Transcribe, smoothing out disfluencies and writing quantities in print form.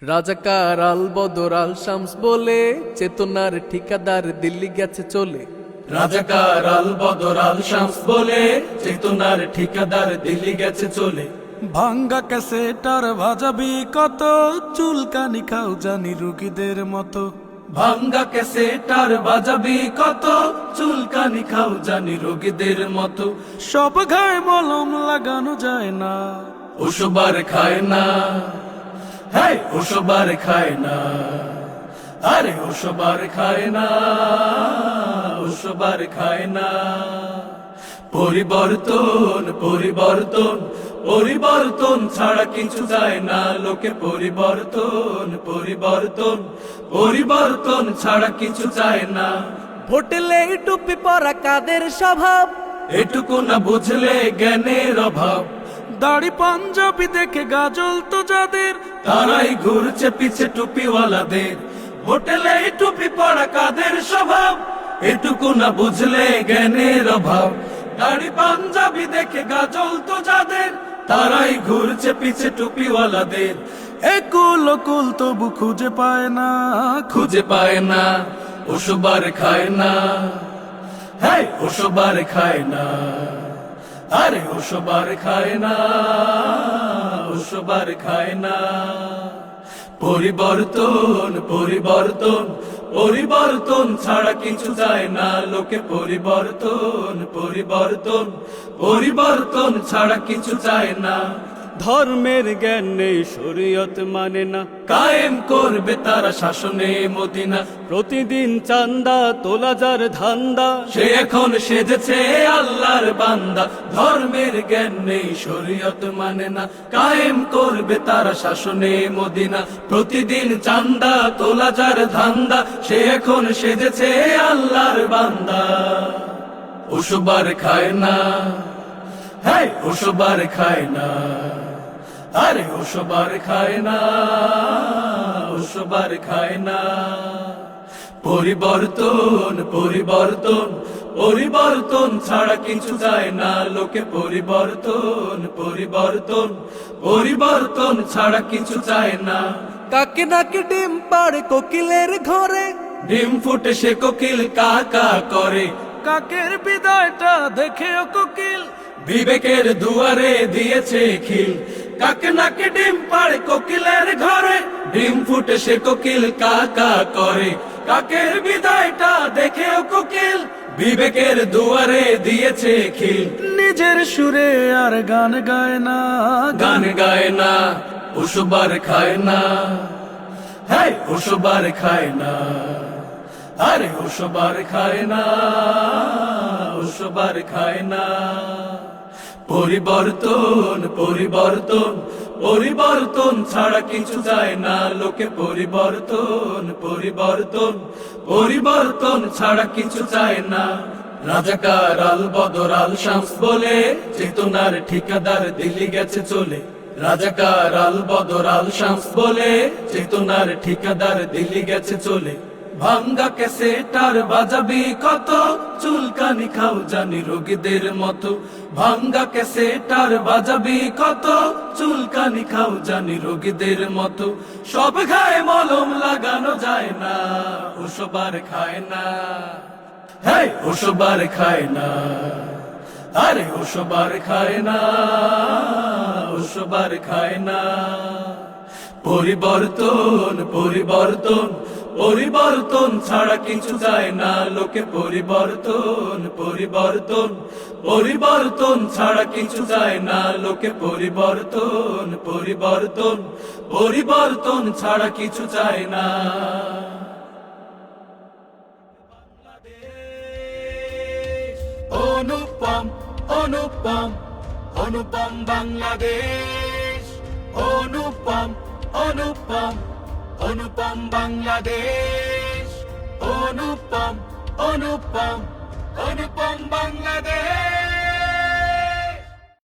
রাজাকার আল বদর আল শামস বলে চেতনার ঠিকাদার দিল্লি গেছে চলে। রাজাকার আল বদর আল শামস বলে চেতনার ঠিকাদার দিল্লি গেছে চলে। ভাঙ্গা ক্যাসেটার ভাজাবি কত, চুলকানি খাও জানি রুগীদের মতো। ভাঙ্গা ক্যাসেটার বাজাবি কত, চুলকানি খাও জানি রোগীদের মতো। সব গায়ে মলম লাগানো যায় না, ওসবার খায় না, হ্যাঁ ওসবার খায় না, আরে ওসবার খায় না, ওসবার খায় না। পরিবর্তন পরিবর্তন পরিবর্তন ছাড়া কিছু যায় না লোকে। পরিবর্তন পরিবর্তন পরিবর্তন ছাড়া কিছু চায় না। ভোটেলে টুপি পরা কাদের স্বভাব, এটুকু না বুঝলে জ্ঞানের অভাব। দাড়ি পাঞ্জাবি দেখে গাজল তো যাদের, তারাই ঘুরছে পিছে টুপিওয়ালাদের। হোটেলে টুপি পড়া কাদের স্বভাব, এটুকু না বুঝলে জ্ঞানের অভাব। দাড়ি পাঞ্জাবি দেখে গাজল তো যাদের, তারাই ঘুরছে পিছে টুপিওয়ালাদের। একুল ওকুল তবু খুঁজে পায় না, খুঁজে পায় না, ওসবার খায় না, হ্যাঁ ওসবার খায় না, আরে ওসবার খায় না, ওসবার খায় না। পরিবর্তন পরিবর্তন পরিবর্তন ছাড়া কিছু যায় না লোকে। পরিবর্তন পরিবর্তন পরিবর্তন ছাড়া কিছু চায় না। ধর্মের জ্ঞান নেই শরীয়ত মানে না, কায়েম করবে তারা শাসনে মদিনা। প্রতিদিন চান্দা তোলা যার ধান্দা, সে এখন সেজেছে আল্লাহর বান্দা। ধর্মের জ্ঞান নেই শরীয়ত মানে না, কায়েম করবে তারা শাসনে মদিনা। প্রতিদিন চান্দা তোলা যার ধান্দা, সে এখন সেজেছে আল্লাহর বান্দা। ওসবার খায় না, হ্যাঁ ওসবার খায় না, আরে ওসবার খায় না, ওসবার খায় না। পরিবর্তন পরিবর্তন পরিবর্তন ছাড়া কিছু যায় না লোকে। পরিবর্তন পরিবর্তন পরিবর্তন ছাড়া কিছু চায় না। কাকে নাকে ডিম পাড়ে কোকিলের ঘরে, ডিম ফুটে সে কোকিল কা কা করে। কাকের বিদায়টা দেখেও কোকিল, বিবেকের দুয়ারে দিয়েছে খিল। কাকে নাকে ডিম পাড়ে কোকিলের ঘরে, ডিম ফুটে সে কোকিল কা কা করে। কাকের বিদায়টা দেখেও কোকিল, বিবেকের দুয়ারে দিয়েছে খিল। নিজের সুরে আর গান গায় না, গান গায় না, ওসবার খায় না, হ্যাঁ ওসবার খায় না, আরে ওসবার খায় না, ওসবার খায় না। পরিবর্তন পরিবর্তন পরিবর্তন ছাড়া কিছু যায় না লোকে। পরিবর্তন পরিবর্তন পরিবর্তন ছাড়া কিছু চায় না। রাজাকার আল বদর আল শামস বলে চেতনার ঠিকাদার দিল্লি গেছে চলে। রাজাকার আল বদর আল শামস বলে চেতনার ঠিকাদার দিল্লি গেছে চলে। ভাঙ্গা ক্যাসেটার বাজাবি কত, চুলকানি খাও জানি রোগীদের মতো। ভাঙ্গা ক্যাসেটার বাজাবি কত, চুলকানি খাও জানি রোগীদের মতো। সব গায়ে মলম লাগানো যায় না, ওসবার খায় না, হ্যাঁ ওসবার খায় না, আরে ওসবার খায় না, ওসবার খায় না। পরিবর্তন পরিবর্তন পরিবর্তন ছাড়া কিছু যায় না লোকে। পরিবর্তন পরিবর্তন পরিবর্তন ছাড়া কিছু যায় না লোকে। পরিবর্তন পরিবর্তন পরিবর্তন ছাড়া কিছু চায় না। অনুপম অনুপম অনুপম বাংলাদেশ। অনুপম অনুপম অনুপম বাংলাদেশ। অনুপম অনুপম অনুপম বাংলাদেশ।